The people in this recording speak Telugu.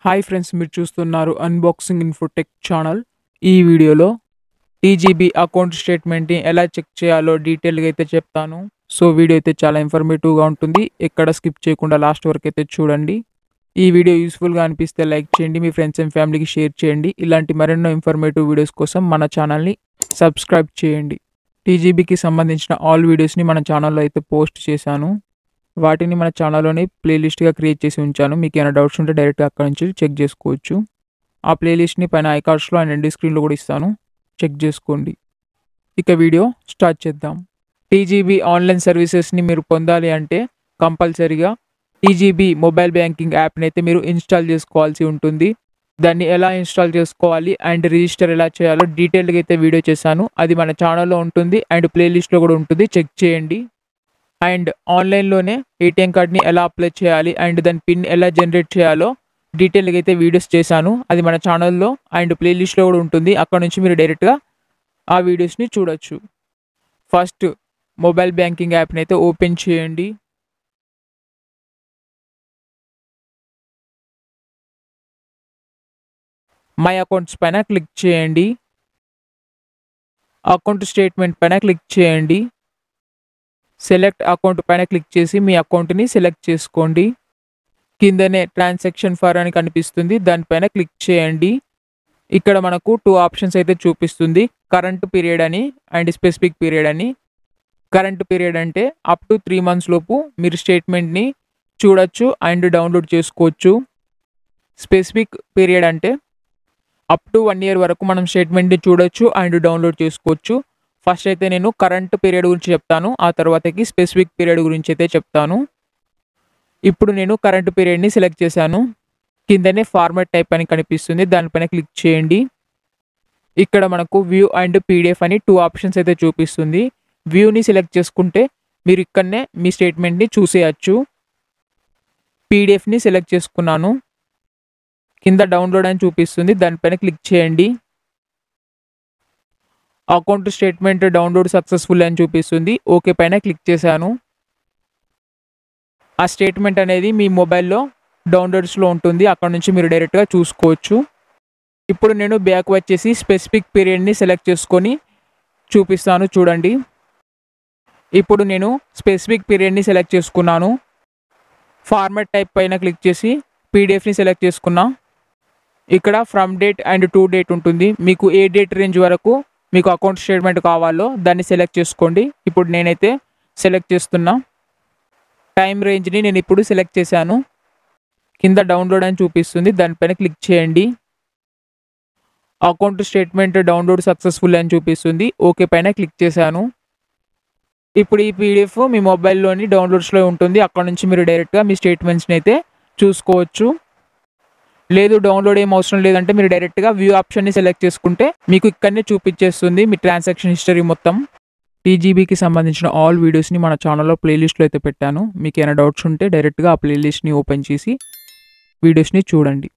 హాయ్ ఫ్రెండ్స్, మీరు చూస్తున్నారు అన్బాక్సింగ్ ఇన్ఫోటెక్ ఛానల్. ఈ వీడియోలో టీజీబీ అకౌంట్ స్టేట్మెంట్ని ఎలా చెక్ చేయాలో డీటెయిల్గా అయితే చెప్తాను. సో వీడియో అయితే చాలా ఇన్ఫర్మేటివ్గా ఉంటుంది. ఎక్కడ స్కిప్ చేయకుండా లాస్ట్ వరకు అయితే చూడండి. ఈ వీడియో యూస్ఫుల్గా అనిపిస్తే లైక్ చేయండి, మీ ఫ్రెండ్స్ అండ్ ఫ్యామిలీకి షేర్ చేయండి. ఇలాంటి మరెన్నో ఇన్ఫర్మేటివ్ వీడియోస్ కోసం మన ఛానల్ని సబ్స్క్రైబ్ చేయండి. టీజీబీకి సంబంధించిన ఆల్ వీడియోస్ని మన ఛానల్లో అయితే పోస్ట్ చేశాను. వాటిని మన ఛానల్లోనే ప్లేలిస్ట్గా క్రియేట్ చేసి ఉంచాను. మీకు ఏమైనా డౌట్స్ ఉంటే డైరెక్ట్గా అక్కడ నుంచి చెక్ చేసుకోవచ్చు. ఆ ప్లేలిస్ట్ని పైన ఐకార్డ్స్లో అండ్ ఎండ్ స్క్రీన్లో కూడా ఇస్తాను, చెక్ చేసుకోండి. ఇక వీడియో స్టార్ట్ చేద్దాం. టీజీబీ ఆన్లైన్ సర్వీసెస్ని మీరు పొందాలి అంటే కంపల్సరీగా టీజీబీ మొబైల్ బ్యాంకింగ్ యాప్ని అయితే మీరు ఇన్స్టాల్ చేసుకోవాల్సి ఉంటుంది. దాన్ని ఎలా ఇన్స్టాల్ చేసుకోవాలి అండ్ రిజిస్టర్ ఎలా చేయాలో డీటెయిల్గా అయితే వీడియో చేశాను. అది మన ఛానల్లో ఉంటుంది అండ్ ప్లేలిస్ట్లో కూడా ఉంటుంది, చెక్ చేయండి. అండ్ ఆన్లైన్లోనే ఏటీఎం కార్డ్ని ఎలా అప్లై చేయాలి అండ్ దాని పిన్ ఎలా జనరేట్ చేయాలో డీటెయిల్గా అయితే వీడియోస్ చేశాను. అది మన ఛానల్లో అండ్ ప్లేలిస్ట్లో కూడా ఉంటుంది. అక్కడ నుంచి మీరు డైరెక్ట్గా ఆ వీడియోస్ని చూడొచ్చు. ఫస్ట్ మొబైల్ బ్యాంకింగ్ యాప్ని అయితే ఓపెన్ చేయండి. మై అకౌంట్స్ పైన క్లిక్ చేయండి. అకౌంట్ స్టేట్మెంట్ పైన క్లిక్ చేయండి. సెలెక్ట్ అకౌంట్ పైన క్లిక్ చేసి మీ అకౌంట్ని సెలెక్ట్ చేసుకోండి. కిందనే ట్రాన్సాక్షన్ ఫర్ అని కనిపిస్తుంది, దానిపైన క్లిక్ చేయండి. ఇక్కడ మనకు 2 ఆప్షన్స్ అయితే చూపిస్తుంది, కరెంట్ పీరియడ్ అని అండ్ స్పెసిఫిక్ పీరియడ్ అని. కరెంట్ పీరియడ్ అంటే అప్ టు 3 months లోపు మీరు స్టేట్మెంట్ని చూడొచ్చు అండ్ డౌన్లోడ్ చేసుకోవచ్చు. స్పెసిఫిక్ పీరియడ్ అంటే అప్ టు 1 year వరకు మనం స్టేట్మెంట్ని చూడొచ్చు అండ్ డౌన్లోడ్ చేసుకోవచ్చు. ఫస్ట్ అయితే నేను కరెంట్ పీరియడ్ గురించి చెప్తాను, ఆ తర్వాతకి స్పెసిఫిక్ పీరియడ్ గురించి అయితే చెప్తాను. ఇప్పుడు నేను కరెంట్ పీరియడ్ని సెలెక్ట్ చేశాను. కిందనే ఫార్మాట్ టైప్ అని కనిపిస్తుంది, దానిపైన క్లిక్ చేయండి. ఇక్కడ మనకు వ్యూ అండ్ పీడిఎఫ్ అని 2 ఆప్షన్స్ అయితే చూపిస్తుంది. వ్యూని సెలెక్ట్ చేసుకుంటే మీరు ఇక్కడనే మీ స్టేట్మెంట్ని చూసేయచ్చు. పీడిఎఫ్ని సెలెక్ట్ చేసుకున్నాను. కింద డౌన్లోడ్ అని చూపిస్తుంది, దానిపైన క్లిక్ చేయండి. అకౌంట్ స్టేట్మెంట్ డౌన్లోడ్ సక్సెస్ఫుల్ అని చూపిస్తుంది, ఓకే పైన క్లిక్ చేశాను. ఆ స్టేట్మెంట్ అనేది మీ మొబైల్లో డౌన్లోడ్స్లో ఉంటుంది, అక్కడ నుంచి మీరు డైరెక్ట్గా చూసుకోవచ్చు. ఇప్పుడు నేను బ్యాక్ వచ్చేసి స్పెసిఫిక్ పీరియడ్ని సెలెక్ట్ చేసుకొని చూపిస్తాను, చూడండి. ఇప్పుడు నేను స్పెసిఫిక్ పీరియడ్ని సెలెక్ట్ చేసుకున్నాను. ఫార్మాట్ టైప్ పైన క్లిక్ చేసి పీడిఎఫ్ని సెలెక్ట్ చేసుకున్నా. ఇక్కడ from date and to date ఉంటుంది. మీకు ఏ డేట్ రేంజ్ వరకు మీకు అకౌంట్ స్టేట్మెంట్ కావాలో దాన్ని సెలెక్ట్ చేసుకోండి. ఇప్పుడు నేనైతే సెలెక్ట్ చేస్తున్నా. టైం రేంజ్ని నేను ఇప్పుడు సెలెక్ట్ చేశాను. కింద డౌన్లోడ్ అని చూపిస్తుంది, దానిపైన క్లిక్ చేయండి. అకౌంట్ స్టేట్మెంట్ డౌన్లోడ్ సక్సెస్ఫుల్ అని చూపిస్తుంది, ఓకే పైన క్లిక్ చేశాను. ఇప్పుడు ఈ పీడిఎఫ్ మీ మొబైల్లోని డౌన్లోడ్స్లో ఉంటుంది, అక్కడ నుంచి మీరు డైరెక్ట్గా మీ స్టేట్మెంట్స్ని అయితే చూసుకోవచ్చు. లేదు డౌన్లోడ్ ఏం అవసరం లేదంటే మీరు డైరెక్ట్గా వ్యూ ఆప్షన్ని సెలెక్ట్ చేసుకుంటే మీకు ఇక్కడనే చూపించేస్తుంది మీ ట్రాన్సాక్షన్ హిస్టరీ మొత్తం. టీజీబీకి సంబంధించిన ఆల్ వీడియోస్ని మన ఛానల్లో ప్లేలిస్ట్లో అయితే పెట్టాను. మీకు ఏమైనా డౌట్స్ ఉంటే డైరెక్ట్గా ఆ ప్లేలిస్ట్ని ఓపెన్ చేసి వీడియోస్ని చూడండి.